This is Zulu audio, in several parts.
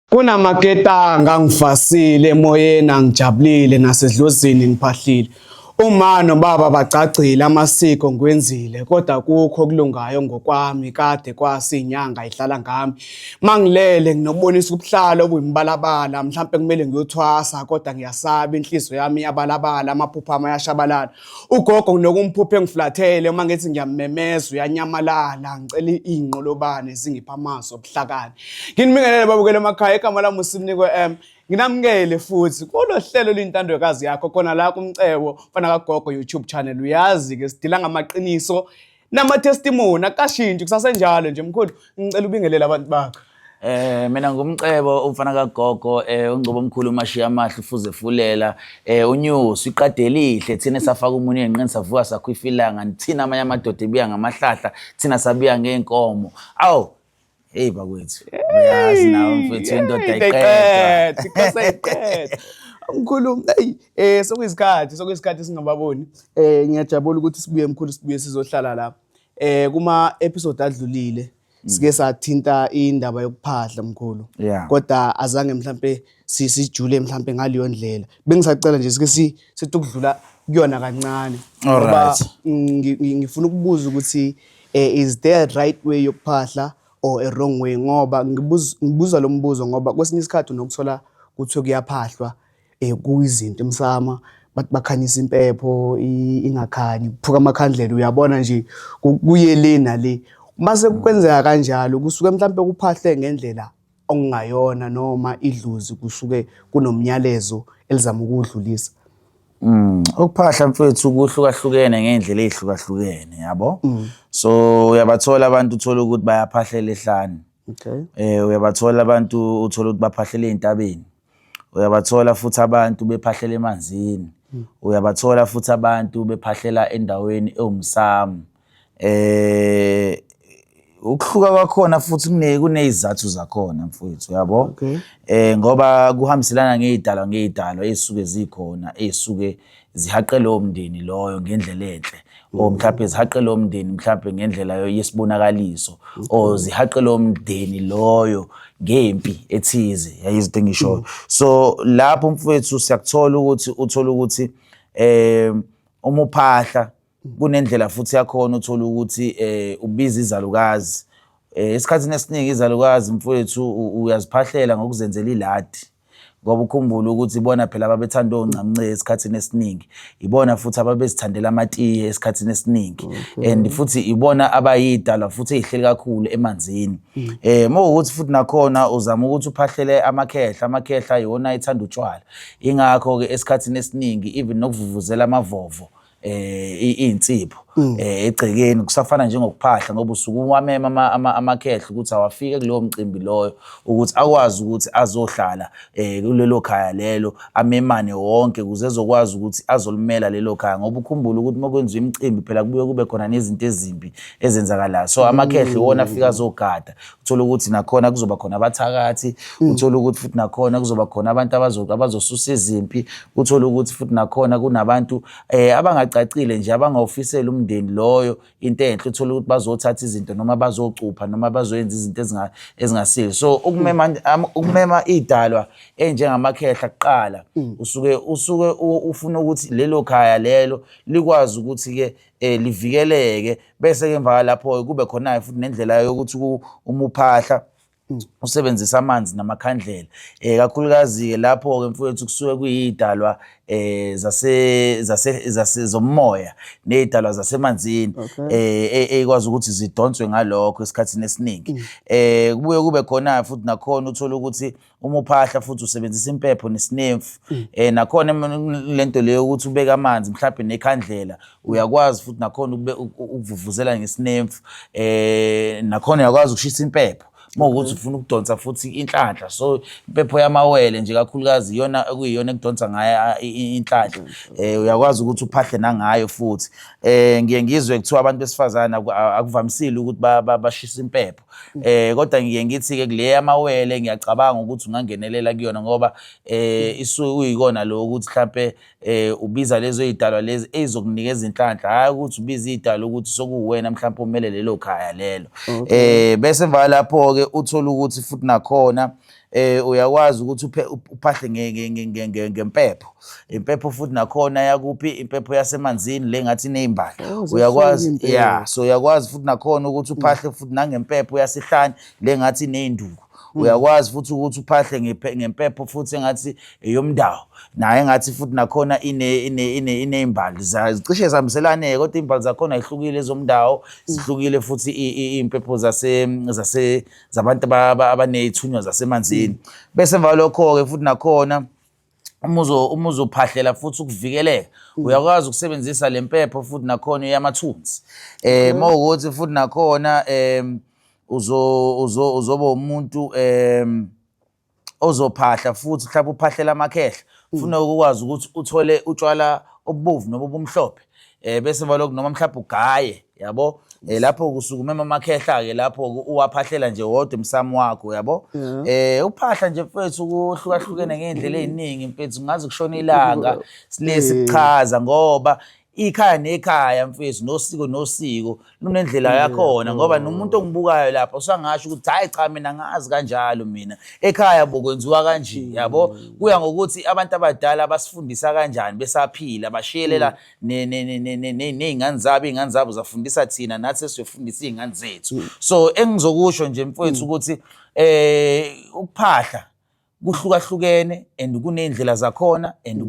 Kunamaketanga ngifasile emoyeni angijabulile nasedlozini ngiphahlile. Uma nobaba bacacile amasiko ngiwenzile kodwa kukho okulungayo ngokwami kade kwasinyanga ihlala ngami. Mangilele nginokubonisa ubuhlalo obuyimbalabala mhlambe kumele ngiyothwasa kodwa ngiyasaba inhliziyo yami yabalabala amaphupho ami ayashabalala. Ugogo nginokumphupha engiflathele uma ngithi ngiyamemeza uyanyamalala ngicela inqolobane zingipha amazwi obuhlakani. Nginibingelele babukele emakhaya igama lami uSimnikwe M. Nginamukele futhi kulo hlelo liyintandokazi yakho khona la kumcebo mfana kagogo YouTube channel uyazi ke sidila ngamaqiniso nama-testimony akashintshi kusasenjalo nje mkhulu ngicela ubingelele abantu bakho. Mina ngumcebo umfana kagogo ungcobo omkhulu uMashiya Amahle ufuze fulela uNyusi iqade elihle thina safaka umunye enqini savuka sakhwifilanga thina amanye amadoda ebiya ngamahlahla thina sabiya ngeenkomo awu hey bakwethu uyazi nawe mfethu indoda iqeda ikoseyiqeda mkhulu sokuyisikhathi singababoni ngiyajabula ukuthi sibuye mkhulu sibuye sizohlala lapha kuma episode adlulile sike sathinta indaba yokuphahla mkhulu kodwa azange mhlambe sijule mhlambe ngaliyo ndlela bengisacela nje sike situkudlula kuyona kancane ngoba ngifuna ukubuza ukuthi is there a right way yokuphahla or a wrong way ngoba ngibuza lo mbuzo ngoba kwesinye isikhathi unokuthola ukuthi kuyaphahlwa kuyizinto emsama bathi bakhanyisa impepho ingakhanyi kuphuka amakhandlela uyabona nje kuye le nale mase kwenzeka kanjalo kusuke mhlambe kuphahle ngendlela okungayona noma idluzi kusuke kunomnyalezo elizama ukudlulisa. Ukuphahla mfethu kuhlukahlukene ngendlela ezihlukahlukene yabo. So uyabathola abantu uthola ukuthi bayaphahlela ehlane. Okay. Uyabathola abantu uthola ukuthi baphahlela ezintabeni. Uyabathola futhi abantu bephahlela emanzini. Uyabathola futhi abantu bephahlela endaweni ewumsamo. Ukuhluka kwakhona futhi kunezizathu zakhona mfowethu yabo. Okay. Ngoba kuhambiselana ngezidalwa ezisuke zikhona ezisuke zihaqela umndeni loyo ngendlela enhle o mhlawumbe zihaqela umndeni mhlawumbe ngendlela yesibonakaliso o zihaqela umndeni loyo ngempi ethize yayizinto engisho. So lapho mfowethu siyakuthola ukuthi uthola ukuthi uma uphahla kunendlela futhi yakhona uthola ukuthi ubiza izalukazi esikhathini esiningi izalukazi mfowethu uyaziphahlela ngokuzenzela iladi ngoba ukhumbula ukuthi ibona phela ababethanda oncamnce esikhathini esiningi ibona futhi ababezithandela amatiye esikhathini esiningi and futhi ibona abayidalwa futhi ezihleli kakhulu emanzini mawukuthi futhi nakhona uzama ukuthi uphahlele amakhehla ayona ithanda utshwala ingakho ke esikhathini esiningi even nokuvuvuzela amavovo insipho egcekeni kusafana njengokuphahla ngoba usuku wamema amakhehla ukuthi awafike kulowo mcimbi loyo ukuthi akwazi ukuthi azohlala kulelo khaya lelo amemane wonke ukuze ezokwazi ukuthi azolimela lelo khaya ngoba ukhumbula ukuthi makwenziwa imicimbi phela kubuye kube khona nezinto ezimbi ezenzakalayo so amakhehla iwona afika azogada uthola ukuthi nakhona kuzoba khona abathakathi uthola ukuthi futhi nakhona kuzoba khona abantu abazosusa izimpi uthola ukuthi futhi nakhona kunabantu abangacacile nje abangawufisela umndeni loyo into enhle uthola ukuthi bazothatha izinto noma bazocupha noma bazoyenza izinto ezingasile so ukumema idalwa enjengamakhehla kuqala usuke ufuna ukuthi lelo khaya lelo likwazi ukuthi ke livikeleke bese ke emva lapho kube khona futhi nendlela yokuthi uma uphahla usebenzisa amanzi namakhandlela kakhulukazi lapho ke mfowethu kusuke kuyidalwa zomoya nezidalwa zasemanzini ekwazi ukuthi zidonswe ngalokho esikhathini esiningi kubuye kube khona futhi nakhona uthola ukuthi uma uphahla futhi usebenzisa impepho nesinemfu nakhona lento leyo ukuthi ubeka amanzi mhlawumbe nekhandlela uyakwazi futhi nakhona ukuvuvuzela ngesinemfu nakhona uyakwazi ukushisa impepho mawukuthi ufuna ukudonsa futhi inhlanhla so impepho yamawele nje kakhulukazi iyona ekuyiyona ekudonsa ngayo inhlanhla uyakwazi ukuthi uphahle nangayo futhi ngiye ngizwe kuthiwa abantu besifazana akuvamisile ukuthi bashisa impepho kodwa ngiye ngithi ke kule yamawele ngiyacabanga ukuthi ungangenelela kuyona ngoba isuke kuyikona lo ukuthi mhlambe ubiza lezo izidalwa lezi ezizokunikeza inhlanhla hayi ukuthi ubiza izidalwa ukuthi sokuwena mhlambe umele lelo khaya lelo bese emva lapho ke uthola ukuthi futhi nakhona uyakwazi ukuthi uphahle ngempepho. Impepho futhi nakhona yakuphi impepho yasemanzini le ngathi inezimbali. Uyakwazi so uyakwazi futhi nakhona ukuthi uphahle futhi nangempepho yasihlanu le ngathi inenduku. Uyakwazi futhi ukuthi uphahle ngempepho futhi engathi eyomdawo naye engathi futhi nakhona inezimbali zicishe zihambiselane kodwa izimbali zakhona zihlukile ezomdawo zihlukile futhi impepho zabantu abanezithunywa zasemanzini. Bese emva lokho ke futhi nakhona uma uzophahlela futhi ukuvikeleka uyakwazi ukusebenzisa lempepho futhi nakhona yamathunzi. Mawukuthi futhi nakhona uzoba umuntu ozophahla futhi mhlawumbe uphahlela amakhehla ufuna ukwazi ukuthi uthole utshwala obubovu noma obumhlophe bese balokho noma mhlawumbe ugaye yabo lapho kusukumema amakhehla ke lapho uwaphahlela nje wodwa emsamo wakho yabo. Uphahla nje mfethu kuhlukahlukene ngeindlela eziningi mfethu ngazi kushona ilanga silesichaza ngoba ikhaya nekhaya mfethu nosiko lunendlela yakhona ngoba nomuntu ongibukayo lapha usangasho ukuthi hayi cha mina ngazi kanjalo mina ekhaya bokwenziwa kanje yabo. Kuya ngokuthi abantu abadala basifundisa kanjani besaphila bashiyelela nezingane zabo zafundisa thina nathi sesiyofundisa izingane zethu. So engizokusho nje mfethu ukuthi ukuphahla kuhlukahlukene and kunendlela zakhona and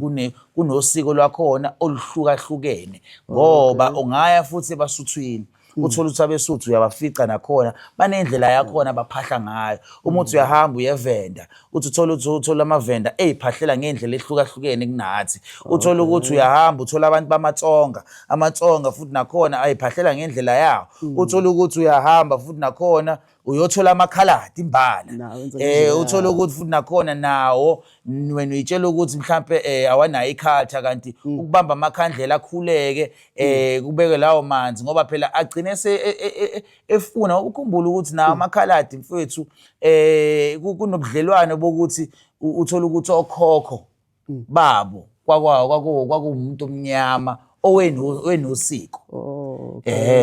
kunosiko lwakhona oluhlukahlukene ngoba ungaya futhi ebasuthwini uthola ukuthi abesuthu uyabafica nakhona banendlela yakhona abaphahla ngayo. Uma uthi uyahamba uyevenda uthi uthola amavenda eziphahlela ngendlela ehlukahlukene kunathi. Uthola ukuthi uyahamba uthola abantu bamatsonga futhi nakhona ayiphahlela ngendlela yawo. Uthola ukuthi uyahamba futhi nakhona uyothola amakhaladi imbala. Uthola ukuthi futhi nakhona nawo wena uyitshela ukuthi mhlambe awanayo iculture kanti ukubamba amakhandlela akhuleke kubeke lawo manzi ngoba phela agcine efuna ukukhumbula ukuthi nawo amakhaladi mfethu kunobudlelwane bokuthi uthola ukuthi okhokho babo kwakuwumuntu omnyama owenosiko.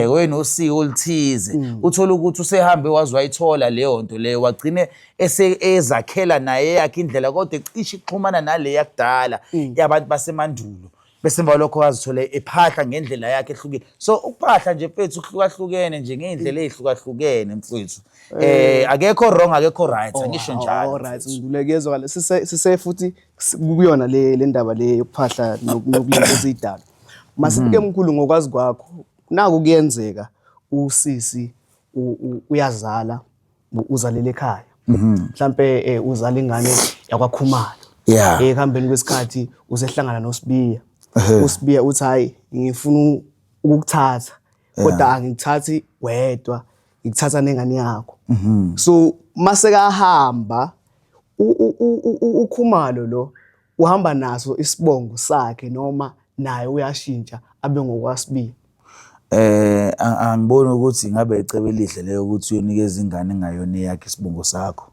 Wenosiko olithize. Uthola ukuthi usehambe wazi wayithola leyo nto leyo wagcine ezakhela naye yakhe indlela kodwa ecishe ixhumana nale yakudala yabantu basemandulo. Bese emva lokho wazithola ephahla ngendlela yakhe ehlukile. So ukuphahla nje mfethu kuhlukahlukene nje ngeindlela ezihlukahlukene mfethu. Akekho wrong akekho right angisho njalo. Alright ngibulekezwa sise futhi kuyona le ndaba le yokuphahla nokulento ezidala. Masike mkhulu ngokwazi kwakho naku kuyenzeka usisi uyazala uzalela ekhaya mhlambe uzala ingane yakwaKhumalo ehambeni kwesikhathi usehlangana noSibiya. uSibiya uthi hayi ngifuna ukukuthatha kodwa angikuthathi wedwa ngikuthatha nengane yakho. So masekahamba uKhumalo lo uhamba naso isibongo sakhe noma naye uyashintsha abe ngokwaSibiya. Angiboni ukuthi ngabe icebo elihle leyo ukuthi uyonikeza ingane engayona yakhe isibongo sakho.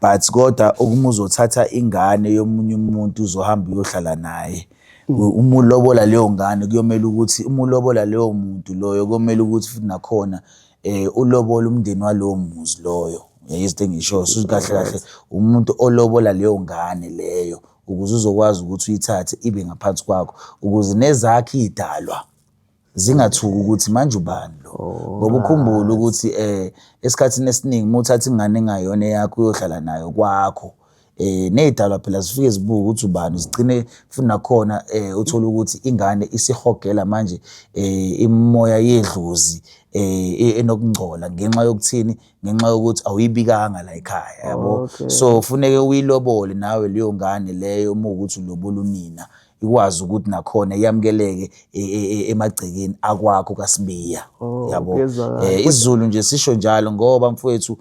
But kodwa ukumuzothatha ingane yomunye umuntu uzohamba uyohlala naye. Umulobola leyo ngane kuyomela ukuthi umulobola leyo muntu loyo kuyomela ukuthi futhi nakhona ulobola umndeni walowo muzi loyo. Yizito ngisho kahle kahle umuntu olobola leyo ngane leyo ukuze uzokwazi ukuthi uyithathe ibe ngaphansi kwakho ukuze nezakhe idalwa zingathuki ukuthi manje ubani lo. Ngoba ukhumbule ukuthi esikhathini esiningi uma uthatha ingane engayona yakho uyohlala nayo kwakho nezidalwa phela zifike zibuka ukuthi ubani zigcine futhi nakhona uthola ukuthi ingane isihogela manje imoya yedlozi enokungcola ngenxa yokuthini ngenxa yokuthi awuyibikanga la ekhaya yabo. So kufuneke uyilobole nawe leyo ngane leyo uma ukuthi ulobola unina ikwazi ukuthi nakhona yamukeleke emagcekeni akwakho kaSibiya yabo. Isizulu nje sisho njalo ngoba mfowethu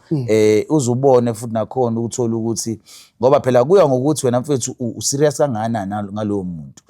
uzubone futhi nakhona ukuthola ukuthi ngoba phela kuya ngokuthi wena mfowethu userious kangakanani ngalowo muntu.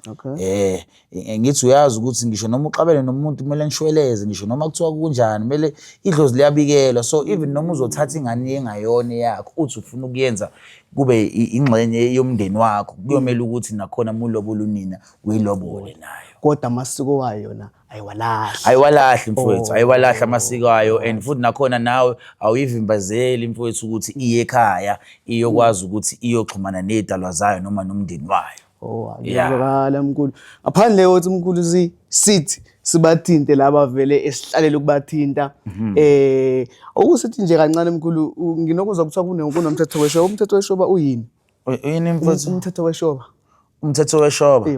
Ngithi uyazi ukuthi ngisho noma uxabene nomuntu kumele nishweleze ngisho noma kuthiwa kunjani kumele idlozi liyabikelwa. So even noma uzothatha ingane engayona yakho uthi ufuna ukuyenza kube ingxenye yomndeni wakho kuyomela ukuthi nakhona umulobola unina uyilobole nayo. Kodwa amasiko wayo yona ayiwalahli mfowethu, ayiwalahli amasiko ayo, and futhi nakhona nawe awuyivimbazeli mfowethu ukuthi iye ekhaya iyokwazi ukuthi iyoxhumana nezidalwa zayo noma nomndeni wayo. Ngiyazwakala mkhulu. Ngaphandle kokuthi mkhulu sithi sibathinte laba vele esihlalele ukubathinta. Okusithi nje kancane mkhulu nginokuzwa kuthiwa kunomthetho weshoba. Umthetho weshoba uyini? Uyini mfowethu? Umthetho weshoba. Umthetho weshoba.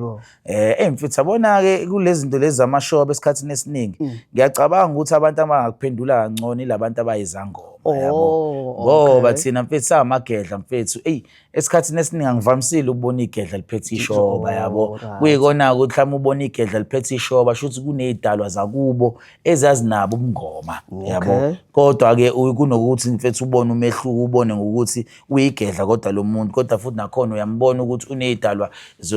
Mfethu yabona-ke kulezi zinto lezi zamashoba esikhathini esiningi ngiyacabanga ukuthi abantu abangakuphendula kangcono ilabantu abayizangoma yabo. Ngoba thina mfethu samagedla mfethu esikhathini esiningi angivamisile ukubona igedla liphethe ishoba yabo. Kuyikona ukuthi mhlawumbe ubona igedla liphethe ishoba shuthi kunezidalwa zakubo ezazinabo ubungoma yabo. Kodwa-ke kunokuthi mfethu ubone umehluko, ubone ngokuthi uyigedla kodwa lo muntu, kodwa futhi nakhona uyambona ukuthi unezidalwa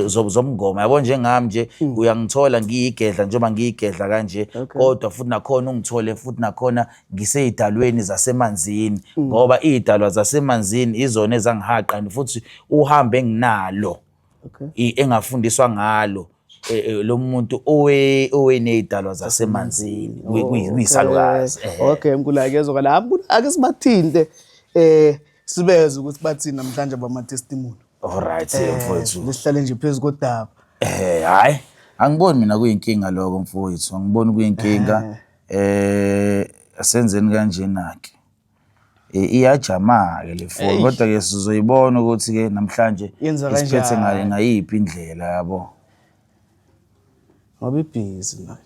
zomngoma yabo. Njengami nje uyangithola ngiyigedla njengoba ngiyigedla kanje, kodwa futhi nakhona ungithole futhi nakhona ngiseyidalweni zasemanzini, ngoba izidalwa zasemanzini izona ezangihaqa and futhi uhambe enginalo engafundiswa ngalo lo muntu owenezidalwa zasemanzini kuyisalukazi. Okay mkhulu, akezwakala. Ake sibathinte sibeze ukuthi bathini namhlanje bama testimony. Alright mfowethu. Lesihlale nje phezulu kodaba. Hayi, angiboni mina kuyinkinga lokho mfowethu, angiboni kuyinkinga. Asenzeni kanjena-ke. Iyajama-ke le phone, kodwa-ke sizoyibona ukuthi-ke namhlanje isiphethe ngayiphi indlela yabo. Ngoba ibhizi nayo.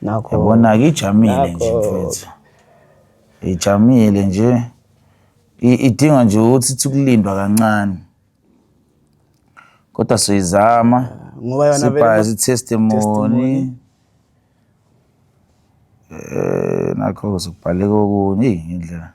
Nakho. Yabona-ke ijamile nje mfowethu. Ijamile nje. Idinga nje ukuthi ithi kancane. Kodwa soyizama. Ngoba yona vele testimony. Nakho kuzokubhaleka okunye indlela.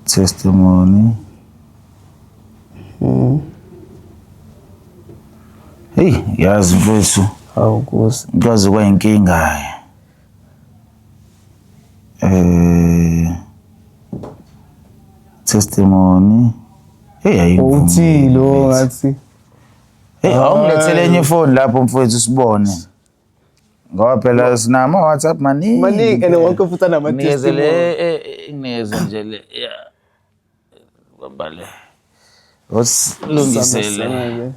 Testimony. Yazi mfowethu. Awukusi. Kwaze kwayinkinga. Testimony. Uthi lo ngathi. Awungilethele enye phone lapho mfowethu sibone. Ngoba phela sinama WhatsApp maningi and wonke futhi nama testimony. Ineze nje le babale. Usilungisele.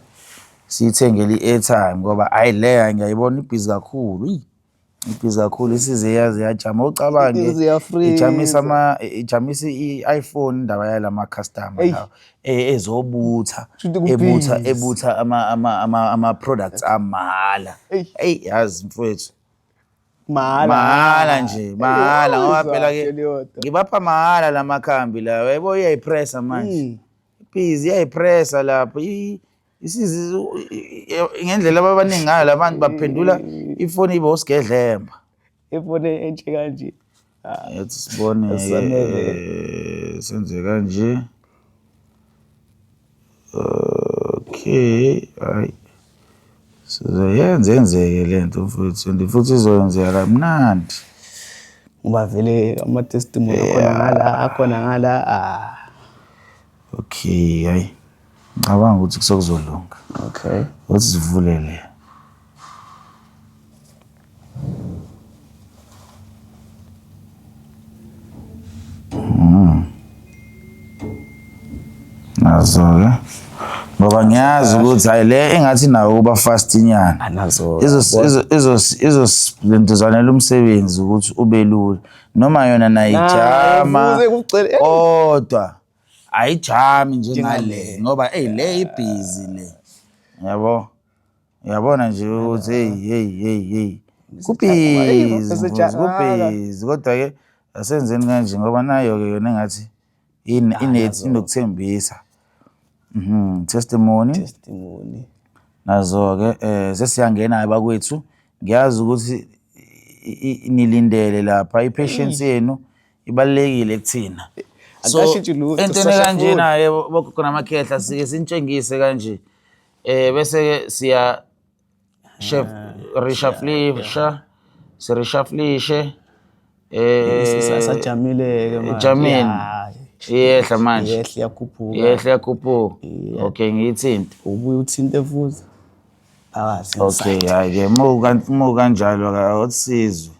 Siyithengele i-airtime ngoba ayileya ngiyayibona ibhizi kakhulu. Ibhizi kakhulu isize yazi yajama. Ucabange ijamisa i-iPhone indaba yalama customer lawo ezobutha ebutha ama products amahhala. Yazi mfowethu. Mahala nje, mahala ngoba phela ke ngibapha mahala lamakhambi lawo. Yebo iyayipressa manje. Ibhizi iyayipressa lapho. Isizi ngendlela ababaningi ngayo labantu baphendula ifoni ibe usigedlemba. Ifoni enje kanje. Yathi sibone senze kanje. Okay, hayi. Sizoyenzeke lento mfowethu, futhi izoyenzeka kamnandi. Ngoba vele ama testimony akhona ngala. Okay, hayi. Ngicabanga ukuthi kusokuzolunga. Okay. Uthi sivulele. Nazo-ke. Ngoba ngiyazi ukuthi hayi le engathi nawo uba fast inyana. Anazo. Izosibenzela umsebenzi ukuthi ube lula. Noma yona nayijama. Kodwa ayijami njengale ngoba le ibhizi le. Yabo. Uyabona nje ukuthi hey. Kubhizi kodwa-ke asenzeni kanje ngoba nayo-ke yona engathi inokuthembisa. Testimony. Nazo-ke sesiyangena abakwethu. Ngiyazi ukuthi nilindele lapha i-patience yenu ibalekile kuthina. So entweni kanjena bokhona amakhehla sike sinitshengise kanje bese ke siya chef reshuffle Sireshufflishe Sasajamile ke manje. Jamini. Iyehla manje. Iyehla yakhuphuka. Iyehla yakhuphuka. Okay ngiyithinte. Ubuye uthinte futhi. Akazi. Okay hayi ke mu kanjalo awusizwe.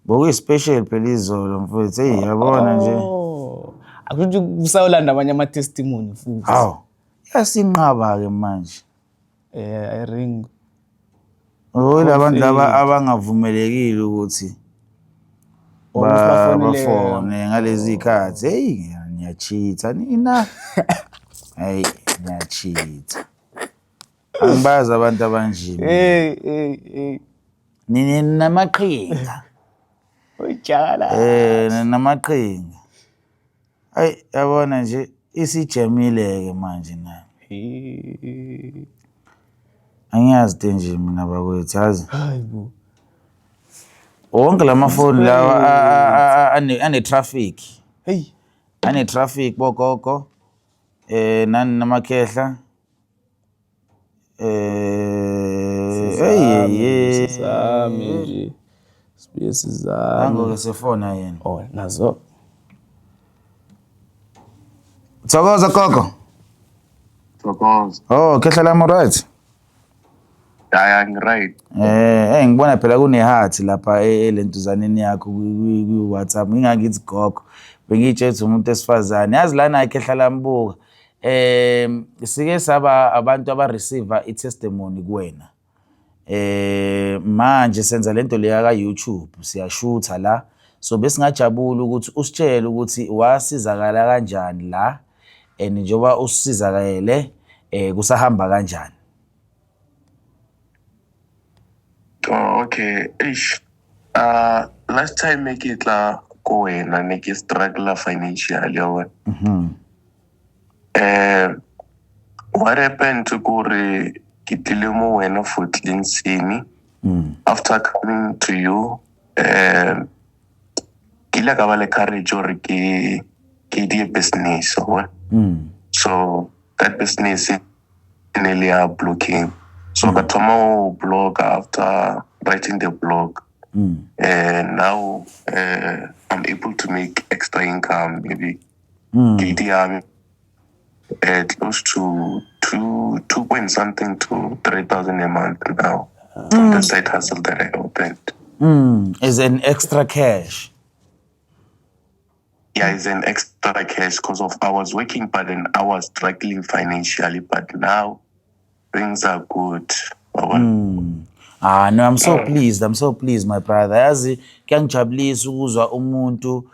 Bokuyi special phela izolo mfowethu. Hey yabona nje. Akuthi usayolanda abanye ama testimony futhi. Hawu. Yasinqaba ke manje. Ring. Labantu abangavumelekile ukuthi bafone ngalezi ikhathi. Hey ngiyachitha nina. Hey ngiyachitha. Angibazi abantu abanje. Hey. Nini namaqhinga. Uyijala. Namaqhinga. Ay yabona nje isijemile ke manje na. Angiyazi nje mina bakwethu yazi. Hayibo. Wonke lamafoni lawa ane traffic. Hey. Ane traffic bogogo. Nani namakhehla. Sami nje. Sibuye sizame. Angoke sefona yena. Oh nazo. Thokoza gogo. Thokoza. Oh, khehla lami right. Yeah, right. Ngibona phela kunehathi lapha elentuzaneni yakho ku WhatsApp. Ngingakithi gogo. Bengitshethe umuntu esifazane. Yazi lana ikhehla lambuka. Sike saba abantu aba receiver i-testimony kuwena. Manje senza lento leya ka YouTube siyashutha la. So besingajabula ukuthi usitshele ukuthi wasizakala kanjani la njengoba usizakale kusahamba kanjani. Oh, okay. Ish. Last time make it la kuwena niki struggle financially yawe. What happened to Kuri Kitilimu wena for Tlinsini? After coming to you, kila kabale courage or ki business so that business nearly are blocking. So Katomo blog after writing the blog. And now I'm able to make extra income, maybe close to 2 point something to 3,000 a month now from the side hustle that I opened. Is an extra cash. Yeah, it's an extra cash because of I was working, but then I was struggling financially. But now things are good. No, I'm so pleased. I'm so pleased, my brother. Yazi kuyangijabulisa ukuzwa umuntu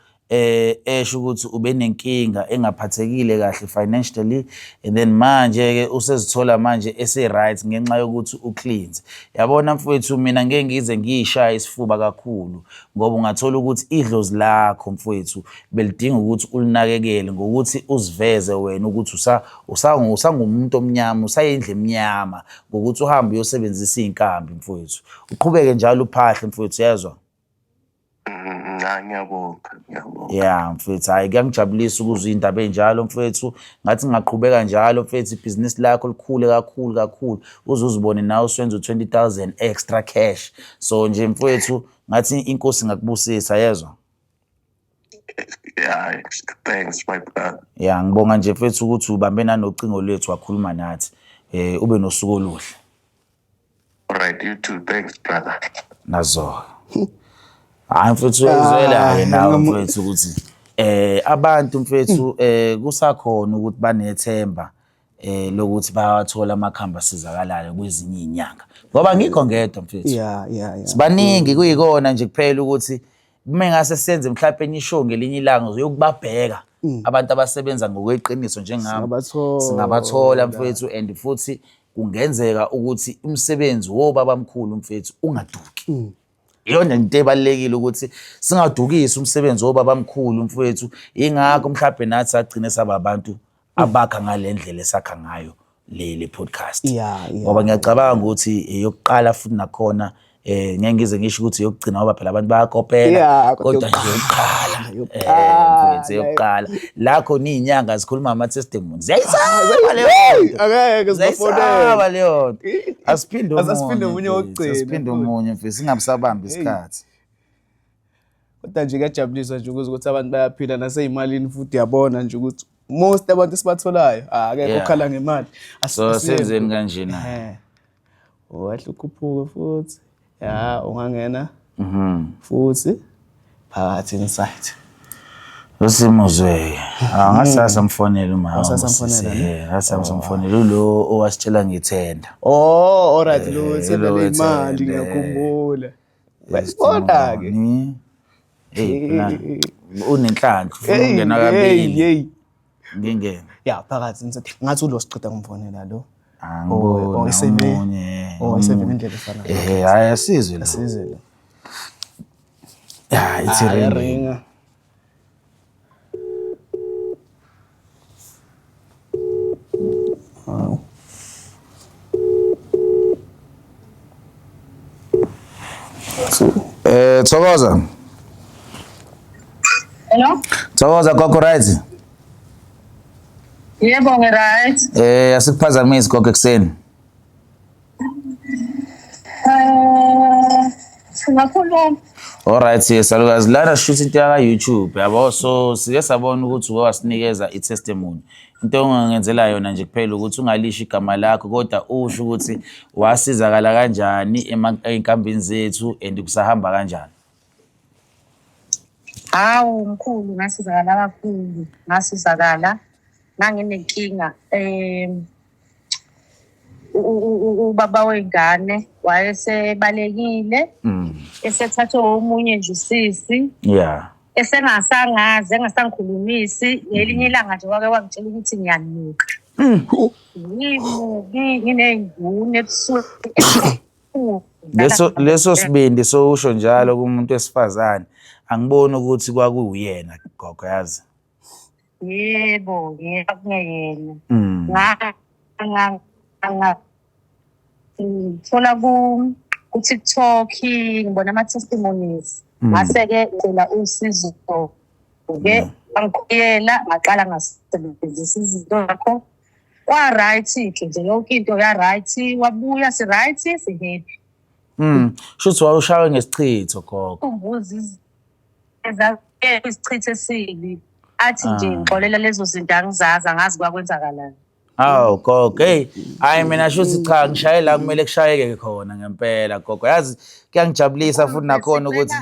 esho ukuthi ube nenkinga engaphathekile kahle financially and then manje ke usezithola manje ese right ngenxa yokuthi ucleanse. Yabona mfowethu mina ngeke ngize ngishaya isifuba kakhulu ngoba ungathola ukuthi idlozi lakho mfowethu belidinga ukuthi ulinakekele ngokuthi uziveze wena ukuthi usangumuntu omnyama usayindle emnyama ngokuthi uhambe uyosebenzisa inkambi mfowethu. Uqhubeke njalo uphahle mfowethu yazwa. Ngiyabonga. Yeah mfethu hayi kuyangijabulisa ukuzwa indaba enjalo mfethu ngathi ngaqhubeka njalo mfethu ibhizinisi lakho likhule kakhulu uzuzibone nawe usenza 20,000 extra cash so nje mfethu ngathi inkosi ngakubusisa yezwa. Yeah, thanks my brother. Yeah ngibonga nje mfethu ukuthi ubambe nanocingo lethu wakhuluma nathi ube nosuku oluhle. Alright, you too. Thanks brother. Nazo. Mfethu ezwela nawe mfethu ukuthi abantu mfethu kusakhona ukuthi banethemba lokuthi bayathola amakhamba sizakalayo kwezinye inyanga ngoba ngikho ngedwa mfethu. Yeah. Sibaningi kuyikona nje kuphela ukuthi kume ngase senze mhlawumbe enyisho ngelinye ilanga uyokubabheka abantu abasebenza ngokweqiniso njengami singabathola mfethu and futhi kungenzeka ukuthi umsebenzi wobaba mkhulu mfethu ungaduki. Iyona into ebalekile ukuthi singadukisi umsebenzi wobaba mkhulu mfowethu ingakho mhlawumbe nathi sagcina sababantu abakha ngalendlela esakha ngayo le podcast ngoba ngiyacabanga ukuthi yokuqala futhi nakhona ngeke ngize ngisho ukuthi yokugcina ngoba phela abantu bayakopela kodwa nje yokuqala mfethu yokuqala la khona iy'nyanga zikhuluma ama-testimony ziyayisaba leyo nto. Angeke Ziyayisaba leyo nto. Asiphinde Asiphinde omunye mfethu, wokugcina, asiphinde omunye mfethu singabusabambi isikhathi. Kodwa nje kuyajabulisa nje ukuthi abantu bayaphila nasey'malini futhi yabona nje ukuthi most abantu esibatholayo akekho okhala ngemali. So senzeni kanjena. Wahle ukhuphuke futhi ungangena futhi phakathi inside. Usimuzwe. Ngasasa mfonela uma. Ngasamfonela lo owasitshela ngithenda. Alright lo ethembele imali ngiyakhumbula. Basibona ke. Unenhlanhla ufuna ukungena kabili. Ngingena. Ya phakathi inside. Ngathi ulo siqeda ngimfonela lo. Angibona omunye. Iseve ngendlela efanayo. Hayi asizwe la. Asizwe la. Ya ithi ringa. Thokoza. Hello? Thokoza gogo right? Yebo ngi-right. Asikuphazamisi gogo ekuseni. Singakhuluma. Alright salukazi lana shuthi into yaka YouTube yabo so sike sabona ukuthi uke wasinikeza i-testimony. Into ongangenzela yona nje kuphela ukuthi ungalisha igama lakho kodwa usho ukuthi wasizakala kanjani einkambini zethu and kusahamba kanjani. Hawu mkhulu ngasizakala kakhulu. Ngasizakala nanginenkinga ubaba wengane wayesebalekile esethathwe omunye nje usisi esengasangazi engasangikhulumisi ngelinye ilanga nje wake wangitshela ukuthi ngiyanuka nginey'ngune ebusuku leso sibindi sowusho njalo kumuntu wesifazane angiboni ukuthi kwakuwuyena gogo yazi. Yebo kungeyena thola ku-TikTok ngibona ama-testimonies ngase-ke ngicela usizo ke angikuyela ngaqala ngasebenzisa izinto zakho kwa-right-ke nje yonke into ya-right wabuya si-right si-happy. Shuthi wawushawe ngesichitho gogo. Umbuzi isichitho esibi athi nje ngixolela lezo zinto angizazi angazi kwakwenzakalani. Aw gogo hayi mina shuthi cha ngishaye la kumele kushayeke khona ngempela gogo yazi kuyangijabulisa futhi nakhona ukuthi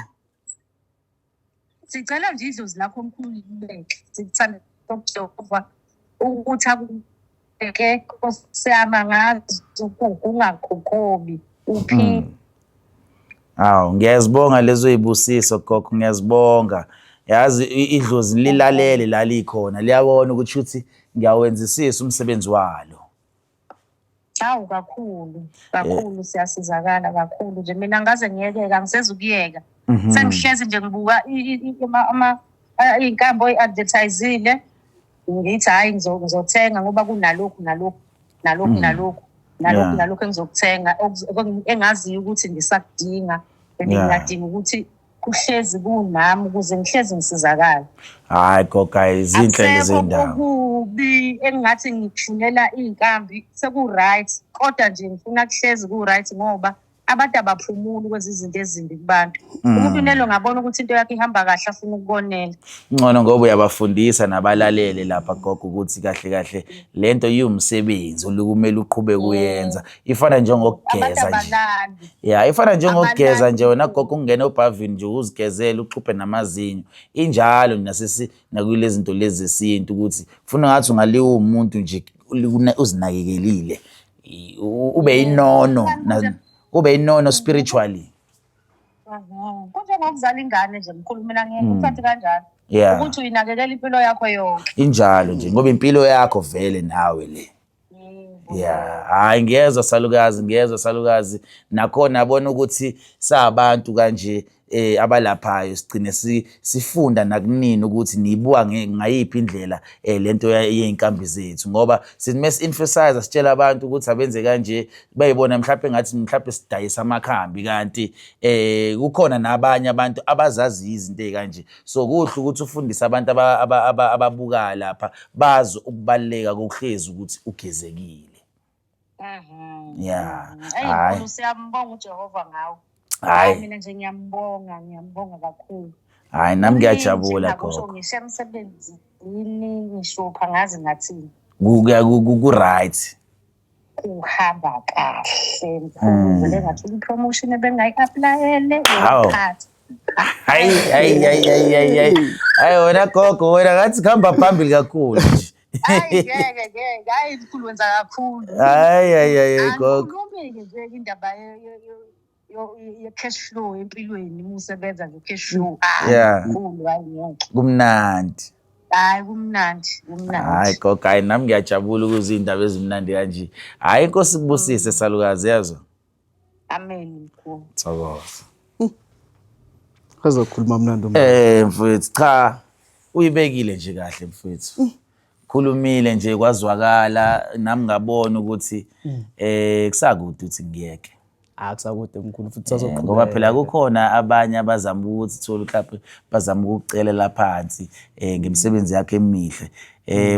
sicela nje idlozi lakho omkhulu libeke sikuthanda ukujova ukuthi akubeke siyama ngazi ungaqoqobi uphi. Aw ngiyazibonga lezo zibusiso gogo ngiyazibonga yazi idlozi lilalele la likhona liyabona ukuthi uthi ngiyawenzisisa umsebenzi walo. Hawu kakhulu siyasizakala kakhulu nje mina ngaze ngiyekeka angiseza ukuyeka sengihlezi nje ngibuka iy'nkambo i-advertisile ngithi hhayi ngizothenga ngoba kunalokhu engizokuthenga engaziyo ukuthi ngisakudinga and ngiyadinga ukuthi kuhlezi kunami ukuze ngihlezi ngisizakala. Hayi gogo izinhle lezi ndawo. Akubi engathi ngikushunela iy'nkambi seku-right kodwa nje ngifuna kuhlezi ku-right ngoba abantu abaphumuli kwezi zinto ezimbi kubantu. Umuntu nelo ngabona ukuthi into yakhe ihamba kahle afuna ukubonela. Ngcono ngoba uyabafundisa nabalalele lapha gogo ukuthi kahle kahle lento iwumsebenzi olukumele uqhubeke kuyenza. Ifana njengokugeza nje. Yeah, ifana njengokugeza nje wena gogo ungena obhavini nje uzigezela uxubhe namazinyo. Injalo nakulezi zinto lezi zesintu ukuthi ufuna ngathi ungaliwa umuntu nje uzinakekelile. Ube inono spiritually. Kunjengokuzala ingane nje mkhulu mina ngiyekuthathe kanjalo. Ukuthi uyinakekela impilo yakho yonke. Injalo nje ngoba impilo yakho vele nawe le. Yeah, hayi ngiyezwa salukazi nakhona yabona ukuthi sabantu kanje abalaphayo sigcine sifunda nakunini ukuthi niyibuka ngayiphi indlela lento yeinkambi zethu ngoba sithi mesi-emphasize sitshela abantu ukuthi abenze kanje bayibona mhlawumbe sidayisa amakhambi kanti kukhona nabanye abantu abazazi izinto ezikanje so kuhle ukuthi ufundise abantu ababuka lapha bazi ukubaleka kokuhlezi ukuthi ugezekile. Yeah. Hayi siyambonga uJehova ngawo. Hayi Mina nje ngiyambonga kakhulu. Hayi nami ngiyajabula gogo. Ngisho emsebenzini ngishopha ngazi ngathini. Ku-right. Kuhamba kahle ngivule ngathi promotion ebengayi-applyele ngiyaphatha. Hayi wena gogo wena ngathi kuhamba phambili kakhulu nje. Hayi mkhulu wenza kakhulu. Hayi gogo. Ngomeke nje indaba ye-cash flow empilweni usebenza nge-cash flow. Mkhulu hayi ngeke. Kumnandi. Hayi kumnandi. Hayi gogo hayi nami ngiyajabula ukuze indaba ezimnandi kanje. Hayi inkosi kubusise salukazi yazo. Amen mkhulu. Thokoza. Kazokhuluma mnandi mfowethu cha uyibekile nje kahle mfowethu. Khulumile nje kwazwakala nami ngabona ukuthi kusakude uthi ngiyeke. Akusakude mkhulu futhi sazoqhubeka. Ngoba phela kukhona abanye abazama ukuthi thola mhlawumbe bazama ukucelela phansi ngemisebenzi yakhe emihle.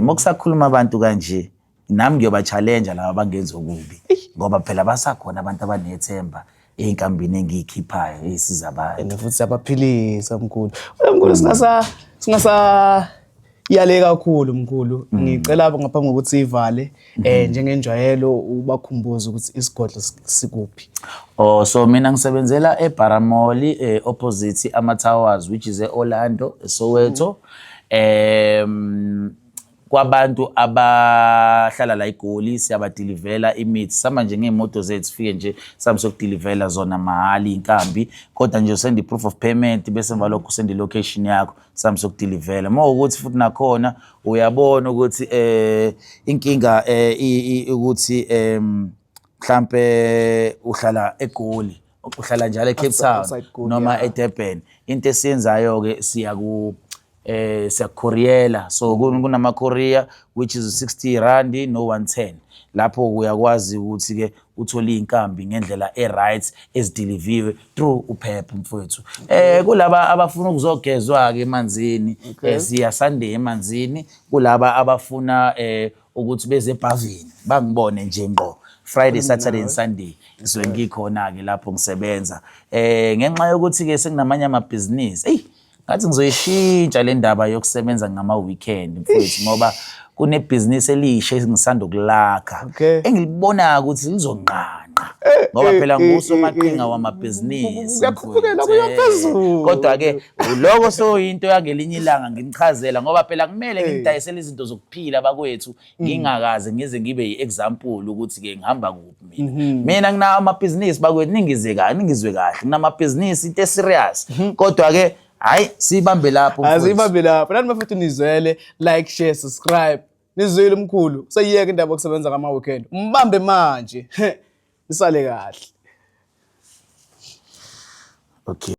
Mokusakhuluma abantu kanje nami ngiyoba-challenge laba abangenza okubi ngoba phela basakhona abantu abanethemba einkambini engiyikhiphayo ezisiza abantu. Futhi siyabaphilisa mkhulu. Mkhulu singasa yale kakhulu mkhulu. Ngicela ngaphambi kokuthi sivale njengenjwayelo ubakhumbuza ukuthi isigodlo sikuphi. So mina ngisebenzela eBaramoli opposite ama-Towers which is eOrlando, eSoweto. Kwabantu abahlala la eGoli siyabadilivela imithi sama nje ngeemoto zethu sifike nje sami sokudilivela zona mahali inkambi kodwa nje send proof of payment bese mbalokho send location yakho sami sokudilivela ukuthi futhi nakhona uyabona ukuthi inkinga ukuthi mhlambe uhlala eGoli uhlala njalo eCape Town noma eDurban into esiyenzayo ke siyakhoriyela so kunama courier which is 60 rand no 110 lapho uyakwazi ukuthi ke uthola inkambi ngendlela right ezideliviwe through uphepha mfowethu. Kulaba abafuna ukuzogezwa ke emanzini siya Sunday emanzini kulaba abafuna ukuthi beze ebhavini bangibone nje ngqo Friday Saturday and Sunday ngizwe ngikhona ke lapho ngisebenza ngenxa yokuthi ke sekunamanye amabhizinisi ngathi ngizoyishintsha le ndaba yokusebenza ngama-weekend mfowethu ngoba kunebhizinisi elisha engisanda ukulakha engilibona ukuthi lizonqanqa ngoba phela ngusomaqhinga wamabhizinisi kodwa ke lokho soyinto yangelinye ilanga ngimchazela ngoba phela kumele ngidayisele izinto zokuphila bakwethu ngingakaze ngize ngibe yi-example ukuthi ke ngihamba kuphi mina nginawo amabhizinisi bakwethu ningizwe kahle nginamabhizinisi into serious kodwa ke hayi sibambe lapho mfowethu. Asibambe lapho. Nani mafethu nizwele like share subscribe. Nizwele mkhulu. Sayiyeke indaba yokusebenza ngama weekend. Mbambe manje. Nisale kahle. Okay.